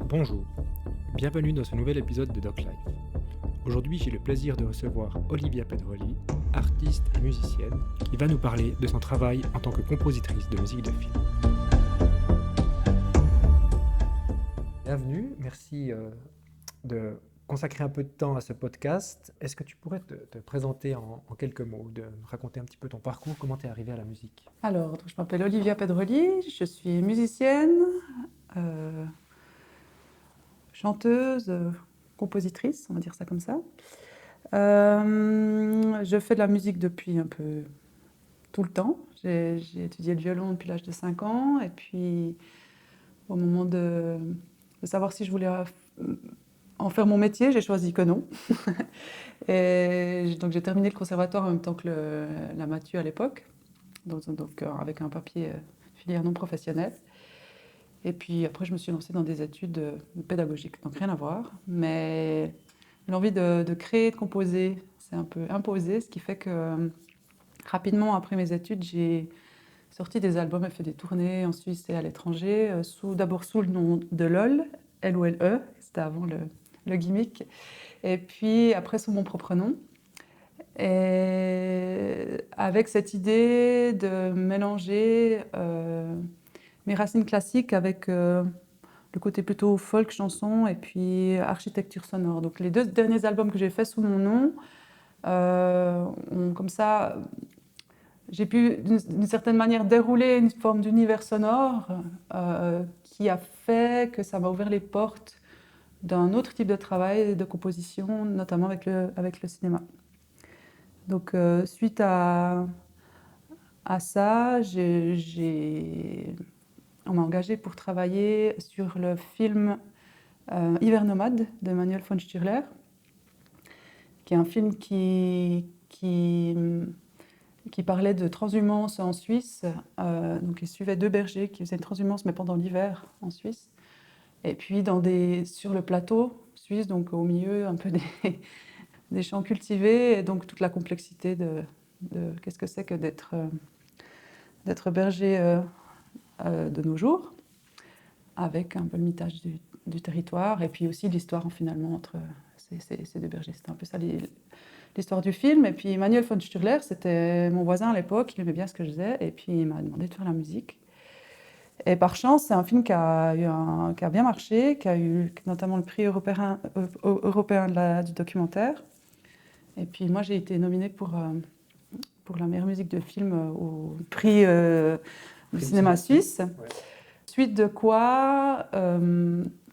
Bonjour, bienvenue dans ce nouvel épisode de Doc Life. Aujourd'hui, j'ai le plaisir de recevoir Olivia Pedroli, artiste et musicienne, qui va nous parler de son travail en tant que compositrice de musique de film. Bienvenue, merci de consacrer un peu de temps à ce podcast. Est-ce que tu pourrais te présenter en quelques mots, de me raconter un petit peu ton parcours, comment tu es arrivée à la musique? Alors, je m'appelle Olivia Pedroli, je suis musicienne, chanteuse, compositrice, on va dire ça comme ça. Je fais de la musique depuis un peu tout le temps. J'ai étudié le violon depuis l'âge de 5 ans et puis au moment de savoir si je voulais en faire mon métier, j'ai choisi que non. Et donc j'ai terminé le conservatoire en même temps que la Mathieu à l'époque, donc avec un papier filière non professionnelle. Et puis après, je me suis lancée dans des études pédagogiques, donc rien à voir. Mais l'envie de créer, de composer, c'est un peu imposé, ce qui fait que rapidement après mes études, j'ai sorti des albums et fait des tournées en Suisse et à l'étranger, d'abord sous le nom de LOL, L-O-L-E, c'était avant le gimmick, et puis après sous mon propre nom. Et avec cette idée de mélanger mes racines classiques avec le côté plutôt folk chanson et puis architecture sonore. Donc les deux derniers albums que j'ai faits sous mon nom, comme ça, j'ai pu d'une certaine manière dérouler une forme d'univers sonore qui a fait que ça m'a ouvert les portes d'un autre type de travail, de composition, notamment avec le cinéma. Donc suite à ça, on m'a engagée pour travailler sur le film Hiver nomade de Manuel von Sturler, qui est un film qui parlait de transhumance en Suisse. Donc il suivait deux bergers qui faisaient une transhumance, mais pendant l'hiver en Suisse. Et puis sur le plateau suisse, donc au milieu un peu des champs cultivés, et donc toute la complexité de qu'est-ce que c'est que d'être berger de nos jours, avec un peu le mitage du territoire, et puis aussi l'histoire finalement entre ces deux bergers. C'était un peu ça l'histoire du film. Et puis Manuel von Sturler, c'était mon voisin à l'époque, il aimait bien ce que je faisais, et puis il m'a demandé de faire la musique. Et par chance, c'est un film qui a bien marché, qui a eu notamment le prix européen du documentaire. Et puis moi, j'ai été nominée pour la meilleure musique de film au prix du cinéma suisse. Ouais. Suite de quoi,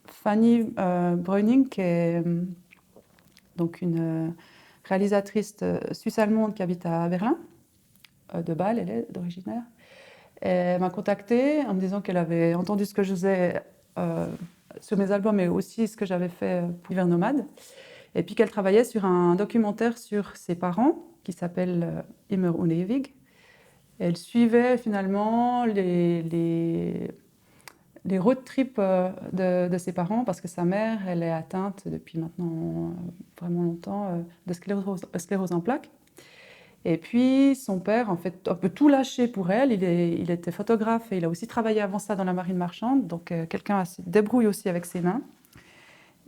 Fanny Breuning, qui est donc une réalisatrice suisse-allemande qui habite à Berlin, de Bâle, elle est d'originaire. Elle m'a contactée en me disant qu'elle avait entendu ce que je faisais sur mes albums, mais aussi ce que j'avais fait pour Hiver nomade. Et puis qu'elle travaillait sur un documentaire sur ses parents qui s'appelle Immer und ewig. Elle suivait finalement les road trips de ses parents, parce que sa mère, elle est atteinte depuis maintenant vraiment longtemps de sclérose en plaques. Et puis son père, en fait, un peu tout lâché pour elle. Il était photographe et il a aussi travaillé avant ça dans la marine marchande, donc quelqu'un se débrouille aussi avec ses mains.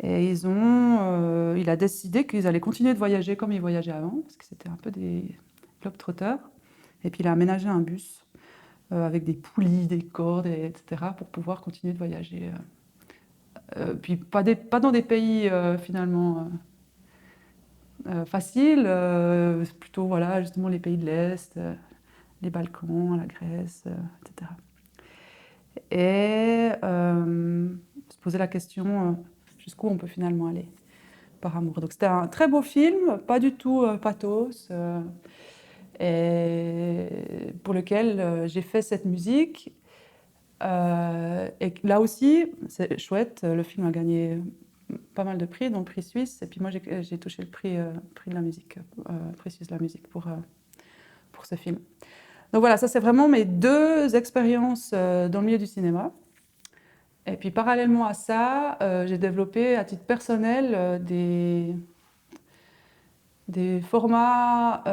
Et il a décidé qu'ils allaient continuer de voyager comme ils voyageaient avant, parce que c'était un peu des globetrotters. Et puis il a aménagé un bus avec des poulies, des cordes, etc., pour pouvoir continuer de voyager. Puis pas dans des pays finalement faciles, plutôt voilà, justement les pays de l'Est, les Balkans, la Grèce, etc. Et se poser la question jusqu'où on peut finalement aller par amour. Donc c'était un très beau film, pas du tout pathos, et pour lequel j'ai fait cette musique. Et là aussi, c'est chouette, le film a gagné pas mal de prix, dont le prix suisse, et puis moi j'ai touché le prix de la musique, prix suisse de la musique pour ce film. Donc voilà, ça c'est vraiment mes deux expériences dans le milieu du cinéma. Et puis parallèlement à ça, j'ai développé à titre personnel des formats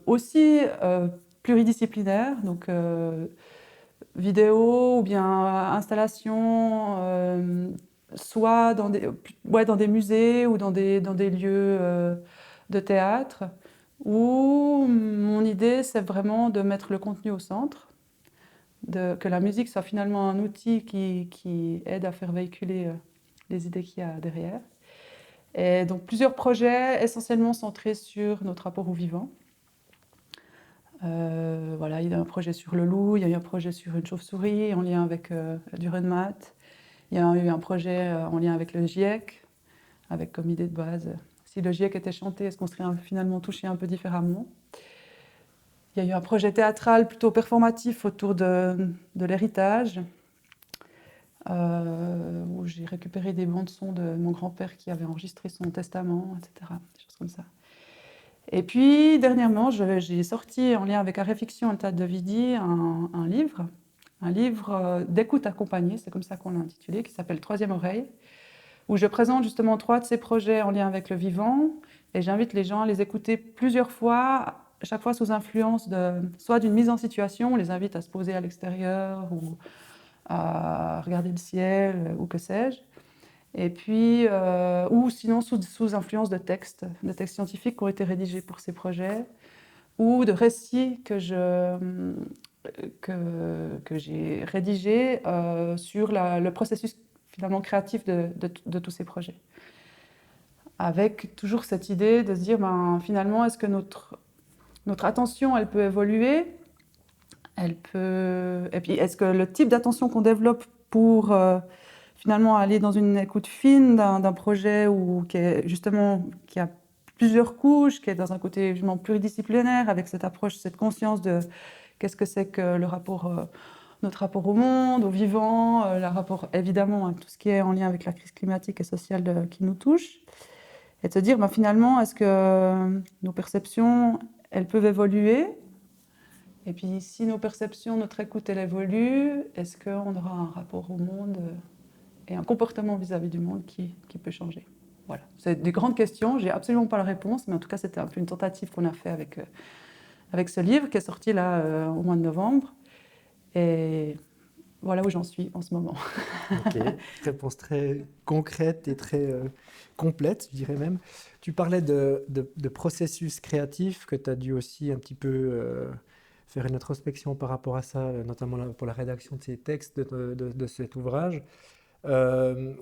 aussi pluridisciplinaires, donc vidéo ou bien installation, soit dans des musées ou dans des lieux de théâtre, où mon idée, c'est vraiment de mettre le contenu au centre, que la musique soit finalement un outil qui aide à faire véhiculer les idées qu'il y a derrière. Et donc plusieurs projets essentiellement centrés sur notre rapport au vivant. Voilà, il y a un projet sur le loup, il y a eu un projet sur une chauve-souris en lien avec du RunMat. Il y a eu un projet en lien avec le GIEC, avec comme idée de base, si le GIEC était chanté, est-ce qu'on serait finalement touché un peu différemment? Il y a eu un projet théâtral plutôt performatif autour de l'héritage, où j'ai récupéré des bandes-sons de mon grand-père qui avait enregistré son testament, etc. Des choses comme ça. Et puis, dernièrement, j'ai sorti, en lien avec Aréfiction et le théâtre de Vidi, un livre d'écoute accompagnée, c'est comme ça qu'on l'a intitulé, qui s'appelle Troisième oreille, où je présente justement 3 de ces projets en lien avec le vivant, et j'invite les gens à les écouter plusieurs fois, chaque fois sous influence soit d'une mise en situation, on les invite à se poser à l'extérieur, ou à regarder le ciel, ou que sais-je, et puis, ou sinon sous influence de textes scientifiques qui ont été rédigés pour ces projets, ou de récits que j'ai rédigés sur le processus finalement créatif de tous ces projets. Avec toujours cette idée de se dire, finalement, est-ce que notre attention, elle peut évoluer, et puis est-ce que le type d'attention qu'on développe pour finalement aller dans une écoute fine d'un projet qui a plusieurs couches, qui est dans un côté évidemment pluridisciplinaire, avec cette approche, cette conscience de qu'est-ce que c'est que notre rapport au monde, au vivant, le rapport évidemment à tout ce qui est en lien avec la crise climatique et sociale qui nous touche, et de se dire finalement, est-ce que nos perceptions, elles peuvent évoluer? Et puis si nos perceptions, notre écoute, elle évolue, est-ce qu'on aura un rapport au monde et un comportement vis-à-vis du monde qui peut changer? Voilà, c'est des grandes questions, j'ai absolument pas la réponse, mais en tout cas c'était un peu une tentative qu'on a fait avec ce livre qui est sorti là au mois de novembre. Et voilà où j'en suis en ce moment. Ok, réponse très concrète et très complète, je dirais même. Tu parlais de processus créatif, que tu as dû aussi un petit peu faire une introspection par rapport à ça, notamment pour la rédaction de ces textes, de cet ouvrage.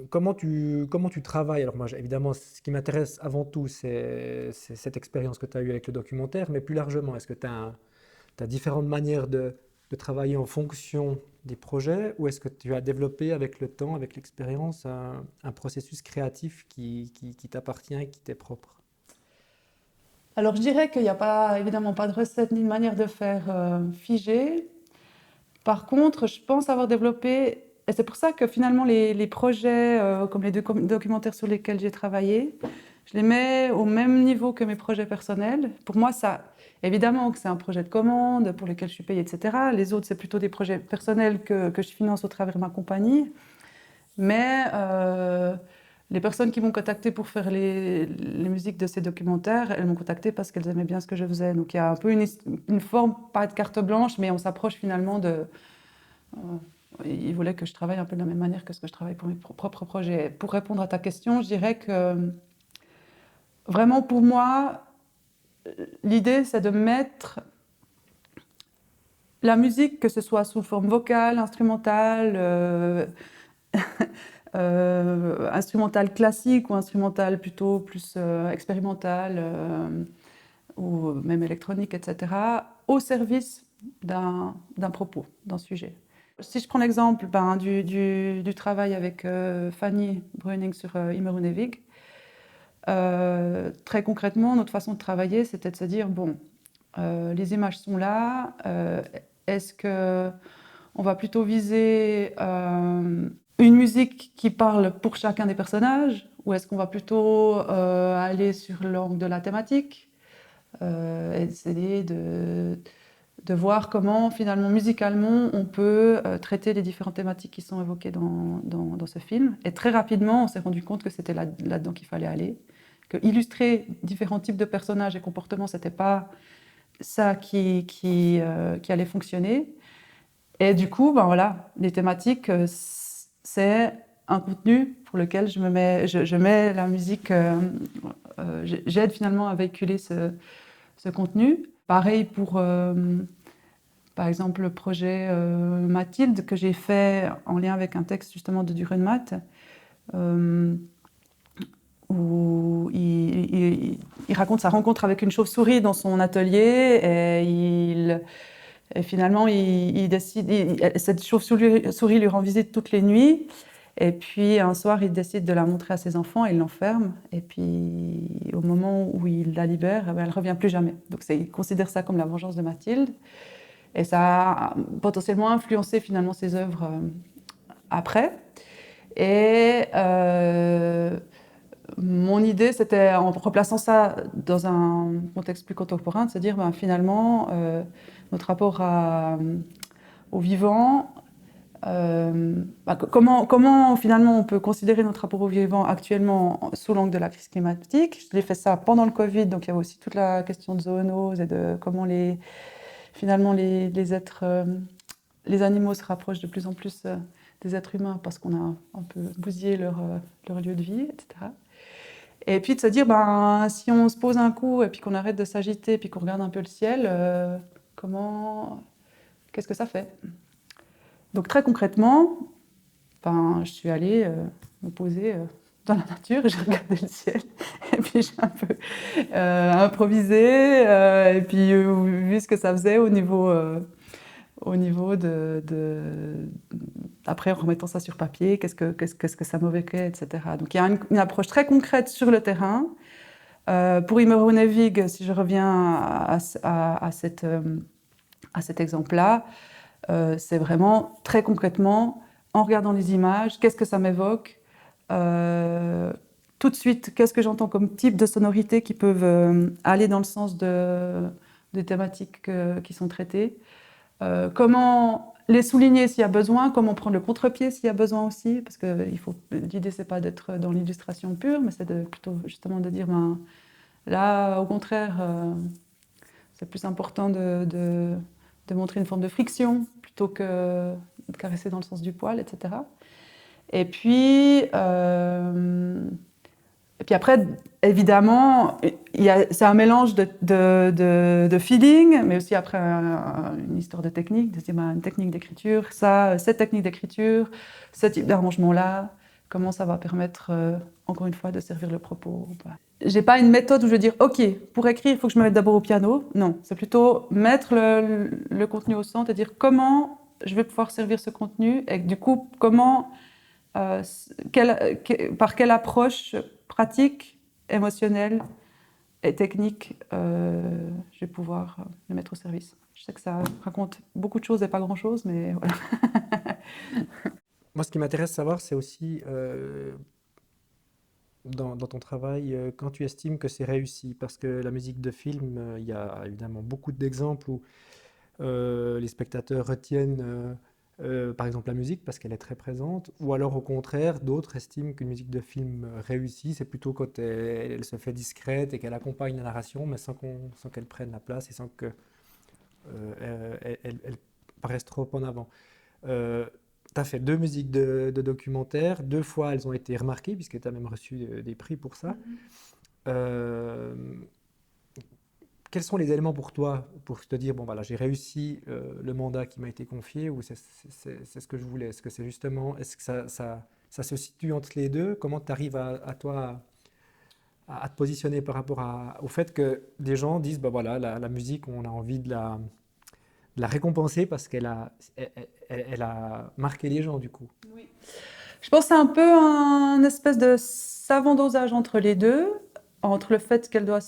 Comment tu travailles? Alors moi, évidemment, ce qui m'intéresse avant tout, c'est cette expérience que tu as eue avec le documentaire, mais plus largement, est-ce que tu as différentes manières de travailler en fonction des projets, ou est-ce que tu as développé avec le temps, avec l'expérience, un processus créatif qui t'appartient, qui t'est propre? Alors je dirais qu'il n'y a évidemment pas de recette ni de manière de faire figée. Par contre, je pense avoir développé, et c'est pour ça que finalement les projets comme les documentaires sur lesquels j'ai travaillé, je les mets au même niveau que mes projets personnels. Pour moi, ça, évidemment que c'est un projet de commande pour lequel je suis payée, etc. Les autres, c'est plutôt des projets personnels que je finance au travers de ma compagnie. Mais les personnes qui m'ont contactée pour faire les musiques de ces documentaires, elles m'ont contactée parce qu'elles aimaient bien ce que je faisais. Donc il y a un peu une forme, pas de carte blanche, mais on s'approche finalement de... ils voulaient que je travaille un peu de la même manière que ce que je travaille pour mes propres projets. Pour répondre à ta question, je dirais que vraiment pour moi, l'idée c'est de mettre la musique, que ce soit sous forme vocale, instrumentale, instrumentale classique ou instrumentale plutôt plus expérimentale ou même électronique, etc., au service d'un propos, d'un sujet. Si je prends l'exemple du travail avec Fanny Breuning sur Immer und ewig, très concrètement, notre façon de travailler, c'était de se dire, bon, les images sont là, est-ce qu'on va plutôt viser une musique qui parle pour chacun des personnages, ou est-ce qu'on va plutôt aller sur l'angle de la thématique, essayer de voir comment finalement musicalement on peut traiter les différentes thématiques qui sont évoquées dans ce film. Et très rapidement, on s'est rendu compte que c'était là-dedans qu'il fallait aller, que illustrer différents types de personnages et comportements, c'était pas ça qui allait fonctionner. Et du coup, voilà, les thématiques, c'est un contenu pour lequel je mets la musique, j'aide finalement à véhiculer ce contenu. Pareil pour, par exemple, le projet Mathilde que j'ai fait en lien avec un texte justement de Dürrenmatt, où il raconte sa rencontre avec une chauve-souris dans son atelier et finalement il décide, cette chauve-souris lui rend visite toutes les nuits. Et puis un soir, il décide de la montrer à ses enfants et il l'enferme. Et puis au moment où il la libère, elle ne revient plus jamais. Donc il considère ça comme la vengeance de Mathilde. Et ça a potentiellement influencé finalement ses œuvres après. Et mon idée, c'était, en replaçant ça dans un contexte plus contemporain, de se dire finalement, notre rapport au vivant, comment finalement on peut considérer notre rapport au vivant actuellement sous l'angle de la crise climatique. Je l'ai fait ça pendant le Covid, donc il y avait aussi toute la question de zoonose et de comment finalement les êtres, les animaux se rapprochent de plus en plus des êtres humains parce qu'on a un peu bousillé leur lieu de vie, etc. Et puis de se dire, si on se pose un coup et puis qu'on arrête de s'agiter et puis qu'on regarde un peu le ciel, qu'est-ce que ça fait? Donc très concrètement, je suis allée me poser dans la nature et j'ai regardé le ciel. Et puis j'ai un peu improvisé et puis vu ce que ça faisait au niveau après en remettant ça sur papier, qu'est-ce que ça m'évoquait, etc. Donc il y a une approche très concrète sur le terrain. Pour Imre Runevig, si je reviens à cet exemple-là, c'est vraiment très concrètement, en regardant les images, qu'est-ce que ça m'évoque, tout de suite, qu'est-ce que j'entends comme type de sonorités qui peuvent aller dans le sens des thématiques qui sont traitées, comment les souligner s'il y a besoin, comment prendre le contre-pied s'il y a besoin aussi, parce que l'idée c'est pas d'être dans l'illustration pure, mais c'est plutôt justement de dire, là au contraire, c'est plus important de montrer une forme de friction plutôt que de caresser dans le sens du poil, etc. Et puis après, évidemment, c'est un mélange de feeling, mais aussi après une histoire de technique, de dire une technique d'écriture, cette technique d'écriture, ce type d'arrangement-là, comment ça va permettre, encore une fois, de servir le propos. J'ai pas une méthode où je veux dire, OK, pour écrire, il faut que je me mette d'abord au piano. Non, c'est plutôt mettre le contenu au centre et dire comment je vais pouvoir servir ce contenu et du coup, par quelle approche pratique, émotionnelle et technique je vais pouvoir le mettre au service. Je sais que ça raconte beaucoup de choses et pas grand-chose, mais voilà. Moi, ce qui m'intéresse de savoir, c'est aussi dans ton travail, quand tu estimes que c'est réussi, parce que la musique de film, il y a évidemment beaucoup d'exemples où les spectateurs retiennent par exemple la musique parce qu'elle est très présente, ou alors au contraire, d'autres estiment qu'une musique de film réussie, c'est plutôt quand elle se fait discrète et qu'elle accompagne la narration, mais sans qu'elle prenne la place et sans qu'elle elle paraisse trop en avant. Tu as fait 2 musiques de documentaires, 2 fois elles ont été remarquées, puisque tu as même reçu des prix pour ça. Euh, Quels sont les éléments pour toi, pour te dire, bon voilà, j'ai réussi le mandat qui m'a été confié, ou c'est ce que je voulais? Est-ce que c'est justement, est-ce que ça se situe entre les deux? Comment tu arrives à toi à te positionner par rapport au fait que des gens disent, bah voilà, la musique, on a envie de la récompenser parce elle a marqué les gens du coup. Oui. Je pense que c'est un peu un espèce de savant dosage entre les deux, entre le fait qu'elle doit...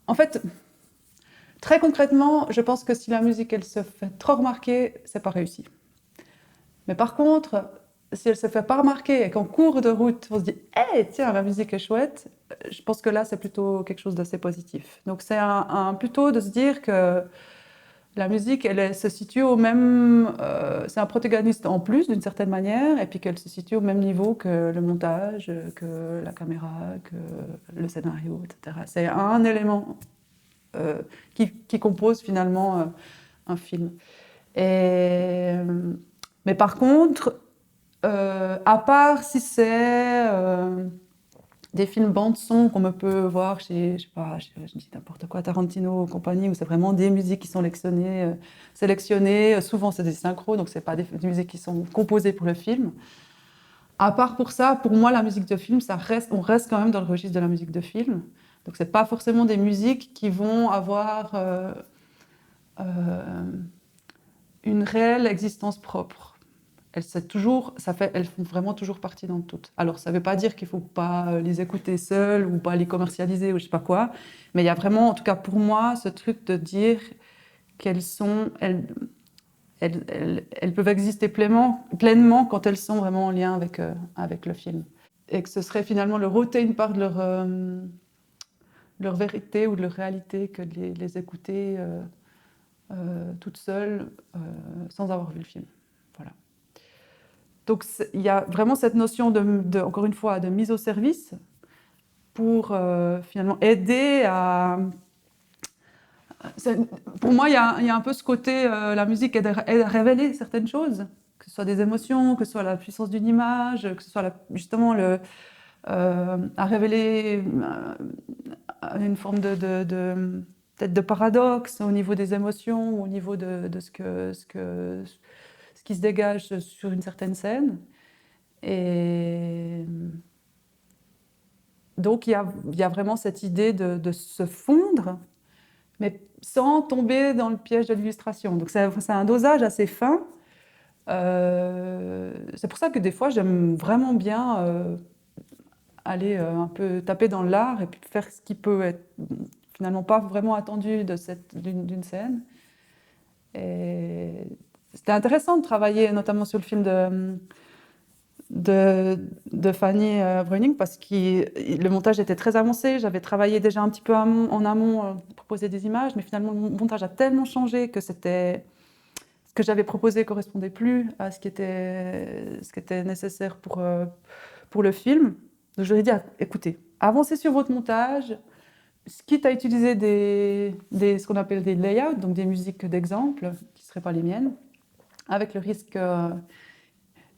En fait, très concrètement, je pense que si la musique elle se fait trop remarquer, c'est pas réussi. Mais par contre, si elle se fait pas remarquer et qu'en cours de route, on se dit « Hey, tiens, la musique est chouette », je pense que là, c'est plutôt quelque chose d'assez positif. Donc c'est plutôt de se dire que la musique, elle se situe au même... c'est un protagoniste en plus, d'une certaine manière, et puis qu'elle se situe au même niveau que le montage, que la caméra, que le scénario, etc. C'est un élément qui compose finalement un film. Mais par contre, À part si c'est des films bande-son qu'on me peut voir chez, je sais pas, je dis n'importe quoi, Tarantino ou compagnie, où c'est vraiment des musiques qui sont sélectionnées. Souvent, c'est des synchros, donc c'est pas des musiques qui sont composées pour le film. À part pour ça, pour moi, la musique de film, on reste quand même dans le registre de la musique de film. Donc, c'est pas forcément des musiques qui vont avoir euh, une réelle existence propre. Elles font vraiment toujours partie dans tout. Alors, ça ne veut pas dire qu'il ne faut pas les écouter seules ou pas les commercialiser ou je ne sais pas quoi, mais il y a vraiment, en tout cas pour moi, ce truc de dire elles peuvent exister pleinement quand elles sont vraiment en lien avec le film. Et que ce serait finalement leur ôter une part de leur vérité ou de leur réalité que de les écouter toutes seules sans avoir vu le film. Voilà. Donc il y a vraiment cette notion encore une fois, de mise au service pour finalement aider à... Pour moi, il y a un peu ce côté, la musique aide à révéler certaines choses, que ce soit des émotions, que ce soit la puissance d'une image, que ce soit justement à révéler une forme peut-être de paradoxe au niveau des émotions ou au niveau de ce qui se dégage sur une certaine scène. Et donc, il y a vraiment cette idée de se fondre, mais sans tomber dans le piège de l'illustration. Donc, c'est un dosage assez fin. C'est pour ça que des fois, j'aime vraiment bien aller un peu taper dans l'art et puis faire ce qui peut être finalement pas vraiment attendu d'une scène. Et c'était intéressant de travailler notamment sur le film de Fanny Breuning parce que le montage était très avancé. J'avais travaillé déjà un petit peu en amont, proposé des images, mais finalement le montage a tellement changé que ce que j'avais proposé correspondait plus à ce qui était nécessaire pour le film. Donc je lui ai dit, écoutez, avancez sur votre montage, quitte à utiliser ce qu'on appelle des layouts, donc des musiques d'exemple, qui ne seraient pas les miennes, avec le risque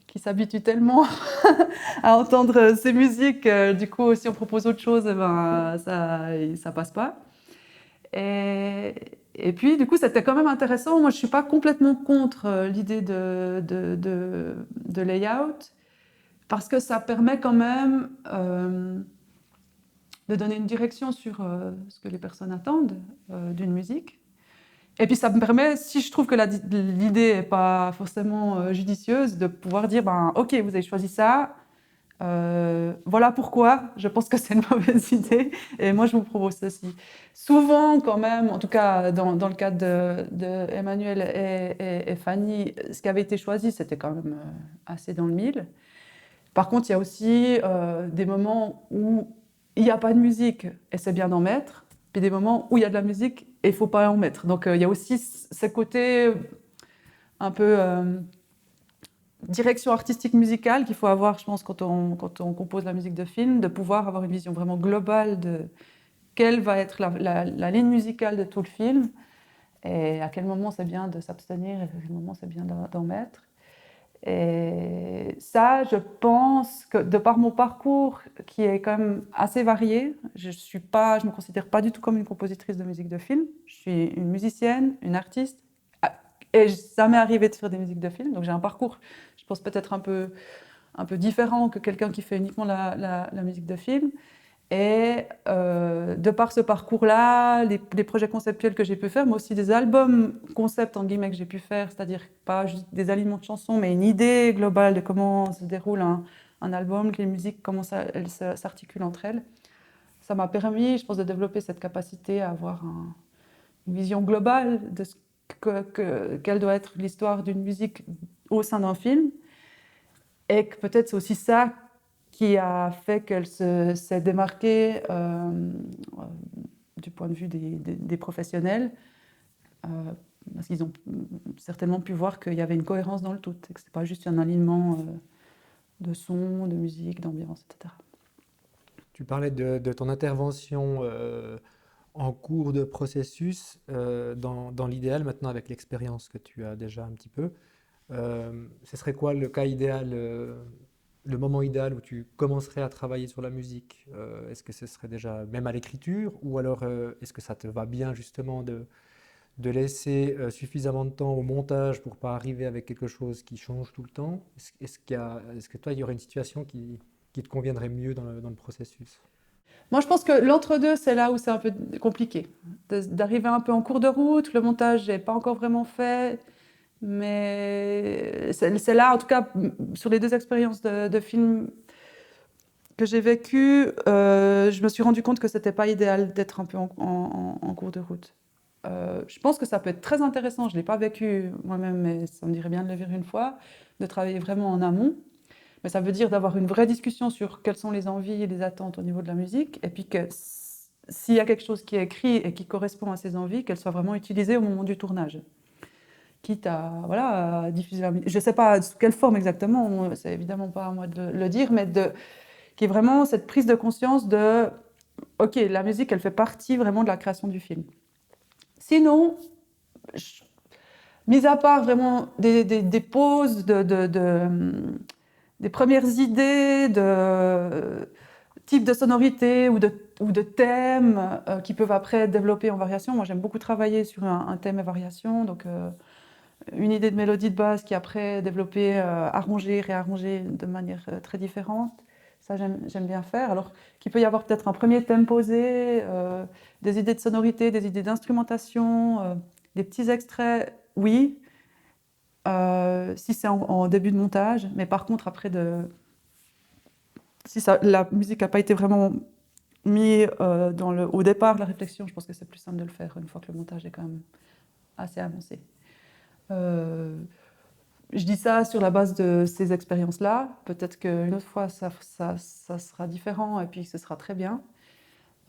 qu'ils s'habituent tellement à entendre ces musiques, du coup, si on propose autre chose, ça passe pas. Et puis, du coup, c'était quand même intéressant. Moi, je ne suis pas complètement contre l'idée de layout, parce que ça permet quand même de donner une direction sur ce que les personnes attendent d'une musique. Et puis ça me permet, si je trouve que l'idée n'est pas forcément judicieuse, de pouvoir dire, ok, vous avez choisi ça, voilà pourquoi je pense que c'est une mauvaise idée, et moi je vous propose ceci. Souvent quand même, en tout cas dans le cadre de Emmanuel et Fanny, ce qui avait été choisi, c'était quand même assez dans le mille. Par contre, il y a aussi des moments où il n'y a pas de musique et c'est bien d'en mettre, puis des moments où il y a de la musique et il ne faut pas en mettre. Donc il y a aussi ce côté un peu direction artistique musicale qu'il faut avoir, je pense, quand on compose la musique de film, de pouvoir avoir une vision vraiment globale de quelle va être la ligne musicale de tout le film et à quel moment c'est bien de s'abstenir et à quel moment c'est bien d'en mettre. Et ça, je pense que de par mon parcours, qui est quand même assez varié, je me considère pas du tout comme une compositrice de musique de film. Je suis une musicienne, une artiste, et ça m'est arrivé de faire des musiques de film. Donc j'ai un parcours, je pense peut-être un peu différent que quelqu'un qui fait uniquement la musique de film. Et de par ce parcours-là, les projets conceptuels que j'ai pu faire, mais aussi des albums concept, en guillemets, que j'ai pu faire, c'est-à-dire pas juste des alignements de chansons, mais une idée globale de comment se déroule un album, que les musiques, comment elles s'articulent entre elles. Ça m'a permis, je pense, de développer cette capacité à avoir une vision globale de quelle doit être l'histoire d'une musique au sein d'un film. Et que peut-être c'est aussi ça qui a fait qu'elle s'est démarquée du point de vue des professionnels, parce qu'ils ont certainement pu voir qu'il y avait une cohérence dans le tout, et que ce n'est pas juste un alignement de son, de musique, d'ambiance, etc. Tu parlais de ton intervention en cours de processus, dans l'idéal maintenant avec l'expérience que tu as déjà un petit peu. Ce serait quoi le cas idéal, le moment idéal où tu commencerais à travailler sur la musique? Est-ce que ce serait déjà même à l'écriture ou alors est-ce que ça te va bien justement de laisser suffisamment de temps au montage pour pas arriver avec quelque chose qui change tout le temps? Est-ce que toi, il y aurait une situation qui te conviendrait mieux dans le processus? Moi, je pense que l'entre-deux, c'est là où c'est un peu compliqué. D'arriver un peu en cours de route, le montage n'est pas encore vraiment fait, mais c'est là, en tout cas, sur les deux expériences de films que j'ai vécues, je me suis rendu compte que c'était pas idéal d'être un peu en cours de route. Je pense que ça peut être très intéressant, je ne l'ai pas vécu moi-même, mais ça me dirait bien de le vivre une fois, de travailler vraiment en amont. Mais ça veut dire d'avoir une vraie discussion sur quelles sont les envies et les attentes au niveau de la musique, et puis que s'il y a quelque chose qui est écrit et qui correspond à ces envies, qu'elle soit vraiment utilisée au moment du tournage. Quitte à, voilà, à diffuser la musique. Je ne sais pas sous quelle forme exactement, c'est évidemment pas à moi de le dire, mais qui est vraiment cette prise de conscience de OK, la musique, elle fait partie vraiment de la création du film. Sinon, mis à part vraiment des pauses, des premières idées de type de sonorité ou de thèmes qui peuvent après être développés en variation. Moi, j'aime beaucoup travailler sur un thème et variation, donc une idée de mélodie de base qui est après développée, arrangée, réarrangée de manière très différente. Ça, j'aime bien faire. Alors qu'il peut y avoir peut-être un premier thème posé, des idées de sonorité, des idées d'instrumentation, des petits extraits, oui, si c'est en début de montage. Mais par contre, après, si la musique n'a pas été vraiment mise au départ de la réflexion, je pense que c'est plus simple de le faire une fois que le montage est quand même assez avancé. Je dis ça sur la base de ces expériences-là. Peut-être qu'une autre fois, ça sera différent et puis ce sera très bien.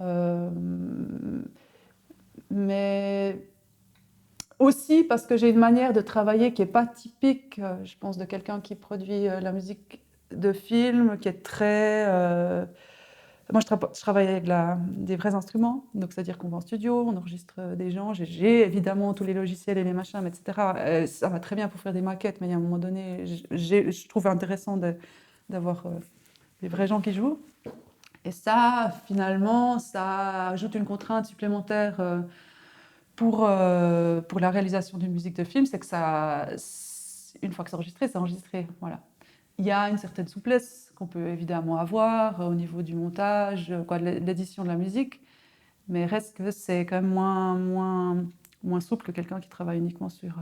Euh, mais aussi parce que j'ai une manière de travailler qui n'est pas typique, je pense, de quelqu'un qui produit la musique de film, qui est très... Moi, je travaille avec des vrais instruments, donc c'est-à-dire qu'on va en studio, on enregistre des gens. J'ai évidemment tous les logiciels et les machins, etc. Ça va très bien pour faire des maquettes, mais il y a un moment donné, je trouve intéressant d'avoir des vrais gens qui jouent. Et ça, finalement, ça ajoute une contrainte supplémentaire pour la réalisation d'une musique de film, c'est que ça, une fois que c'est enregistré, voilà. Il y a une certaine souplesse qu'on peut évidemment avoir au niveau du montage, quoi, de l'édition de la musique, mais reste que c'est quand même moins souple que quelqu'un qui travaille uniquement sur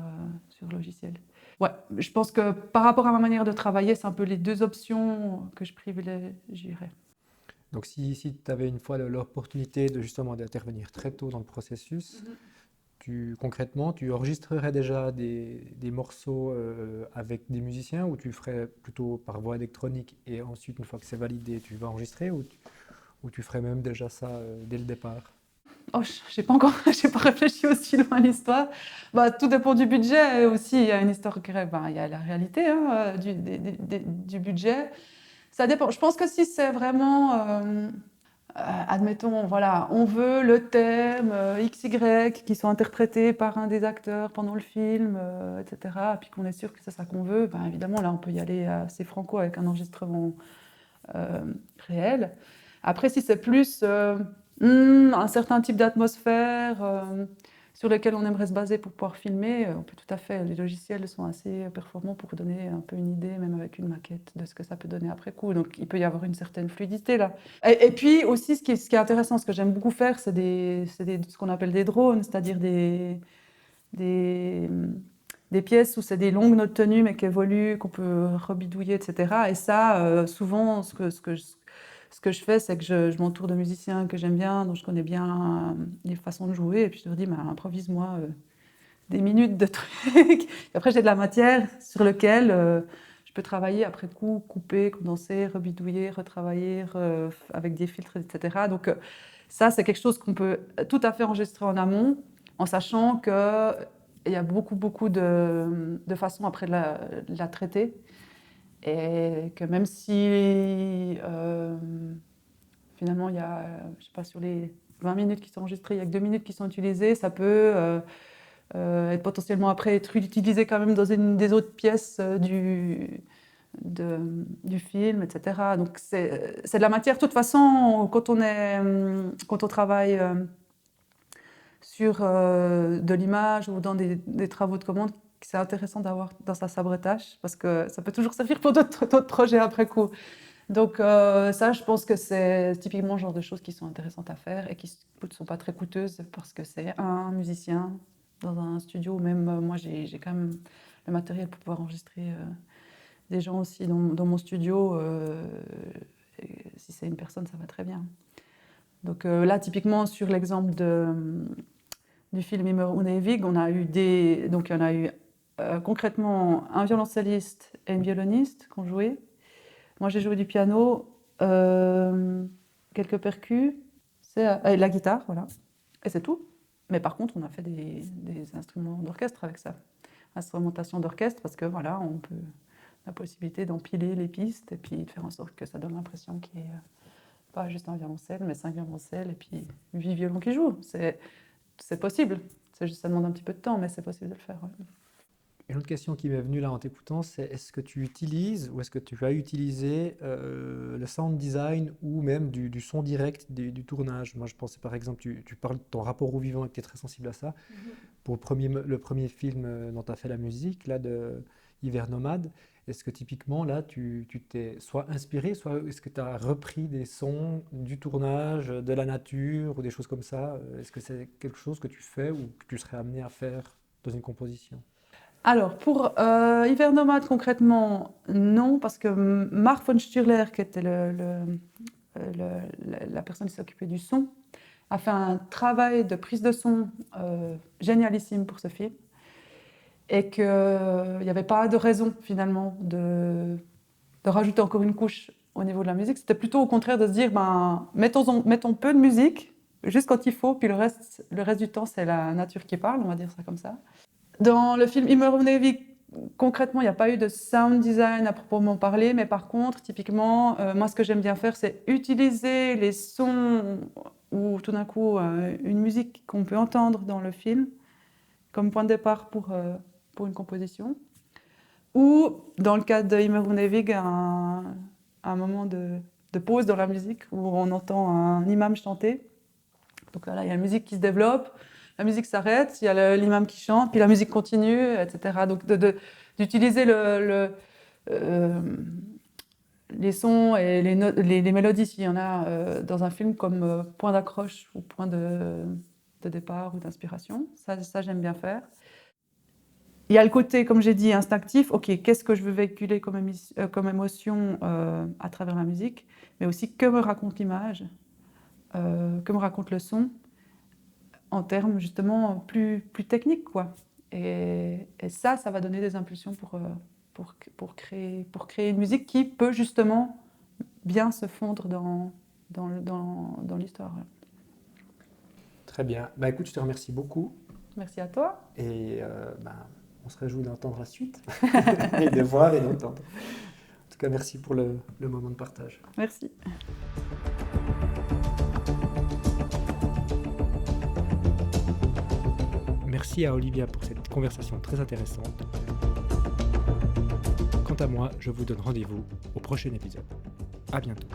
logiciel. Ouais, je pense que par rapport à ma manière de travailler, c'est un peu les deux options que je privilégierais. Donc si tu avais une fois l'opportunité de justement d'intervenir très tôt dans le processus, concrètement, tu enregistrerais déjà des morceaux avec des musiciens ou tu ferais plutôt par voie électronique et ensuite, une fois que c'est validé, tu vas enregistrer ou tu ferais même déjà ça dès le départ? Oh, j'ai pas encore, j'ai pas réfléchi aussi loin à l'histoire. Bah, tout dépend du budget aussi. Il y a une histoire il y a la réalité hein, du budget. Ça dépend. Je pense que si c'est vraiment, admettons, voilà, on veut le thème XY qui soit interprété par un des acteurs pendant le film, etc. Puis qu'on est sûr que c'est ça qu'on veut, ben évidemment là on peut y aller assez franco avec un enregistrement euh, réel. Après, si c'est plus un certain type d'atmosphère sur lequel on aimerait se baser pour pouvoir filmer, on peut tout à fait. Les logiciels sont assez performants pour donner un peu une idée, même avec une maquette, de ce que ça peut donner après coup. Donc, il peut y avoir une certaine fluidité là. Et puis aussi, ce qui est intéressant, ce que j'aime beaucoup faire, c'est ce qu'on appelle des drones, c'est-à-dire des, des pièces où c'est des longues notes tenues mais qui évoluent, qu'on peut rebidouiller, etc. Et ça, souvent, ce que je fais, c'est que je m'entoure de musiciens que j'aime bien, dont je connais bien les façons de jouer, et puis je leur dis, bah, improvise-moi des minutes de trucs. Et après, j'ai de la matière sur laquelle je peux travailler après coup, couper, condenser, rebidouiller, retravailler avec des filtres, etc. Donc ça, c'est quelque chose qu'on peut tout à fait enregistrer en amont, en sachant qu'il y a beaucoup de façons après de la traiter. Et que même si finalement je sais pas, sur les 20 minutes qui sont enregistrées, il n'y a que 2 minutes qui sont utilisées, ça peut et potentiellement après être utilisé quand même dans une des autres pièces du film, etc. Donc c'est de la matière. De toute façon, quand on travaille sur de l'image ou dans des travaux de commande, c'est intéressant d'avoir dans sa sabretage parce que ça peut toujours servir pour d'autres projets après coup. Donc ça, je pense que c'est typiquement le genre de choses qui sont intéressantes à faire et qui ne sont pas très coûteuses parce que c'est un musicien dans un studio. Même moi, j'ai quand même le matériel pour pouvoir enregistrer des gens aussi dans mon studio. Si c'est une personne, ça va très bien. Donc là, typiquement, sur l'exemple du film Immer und ewig, on a eu donc il y en a eu concrètement un violoncelliste et une violoniste qui ont joué. Moi, j'ai joué du piano, quelques percus, et la guitare, voilà. Et c'est tout. Mais par contre, on a fait des instruments d'orchestre avec ça. Instrumentation d'orchestre, parce que voilà, on peut la possibilité d'empiler les pistes et puis de faire en sorte que ça donne l'impression qu'il n'y ait pas juste un violoncelle, mais 5 violoncelles et puis 8 violons qui jouent. C'est possible. Ça demande un petit peu de temps, mais c'est possible de le faire. Ouais. Une autre question qui m'est venue là en t'écoutant, c'est est-ce que tu utilises ou est-ce que tu as utilisé le sound design ou même du son direct du tournage? Moi, je pensais par exemple, tu parles de ton rapport au vivant et que tu es très sensible à ça. Pour le premier film dont tu as fait la musique, là, de Hiver Nomade, est-ce que typiquement là, tu t'es soit inspiré, soit est-ce que tu as repris des sons du tournage, de la nature ou des choses comme ça? Est-ce que c'est quelque chose que tu fais ou que tu serais amené à faire dans une composition? Alors, pour Hiver Nomade, concrètement, non, parce que Marc von Stürler, qui était la personne qui s'occupait du son, a fait un travail de prise de son génialissime pour ce film. Et qu'il n'y avait pas de raison, finalement, de rajouter encore une couche au niveau de la musique. C'était plutôt au contraire de se dire, mettons peu de musique, juste quand il faut, puis le reste du temps, c'est la nature qui parle, on va dire ça comme ça. Dans le film Immer und ewig, concrètement, il n'y a pas eu de sound design à proprement parler, mais par contre, typiquement, moi, ce que j'aime bien faire, c'est utiliser les sons ou tout d'un coup une musique qu'on peut entendre dans le film comme point de départ pour une composition. Ou, dans le cas de Immer und ewig, un moment de pause dans la musique où on entend un imam chanter. Donc là, il y a la musique qui se développe. La musique s'arrête, il y a l'imam qui chante, puis la musique continue, etc. Donc d'utiliser les sons et les mélodies, s'il y en a dans un film, comme point d'accroche ou point de départ ou d'inspiration. Ça, j'aime bien faire. Il y a le côté, comme j'ai dit, instinctif. OK, qu'est-ce que je veux véhiculer comme émotion à travers la musique, mais aussi que me raconte l'image, que me raconte le son, en termes justement plus techniques, quoi. Et ça va donner des impulsions pour créer une musique qui peut justement bien se fondre dans l'histoire. Très bien. Écoute, je te remercie beaucoup. Merci à toi. Et on se réjouit d'entendre la suite et de voir et d'entendre. En tout cas, merci pour le moment de partage. Merci. Merci à Olivia pour cette conversation très intéressante. Quant à moi, je vous donne rendez-vous au prochain épisode. À bientôt.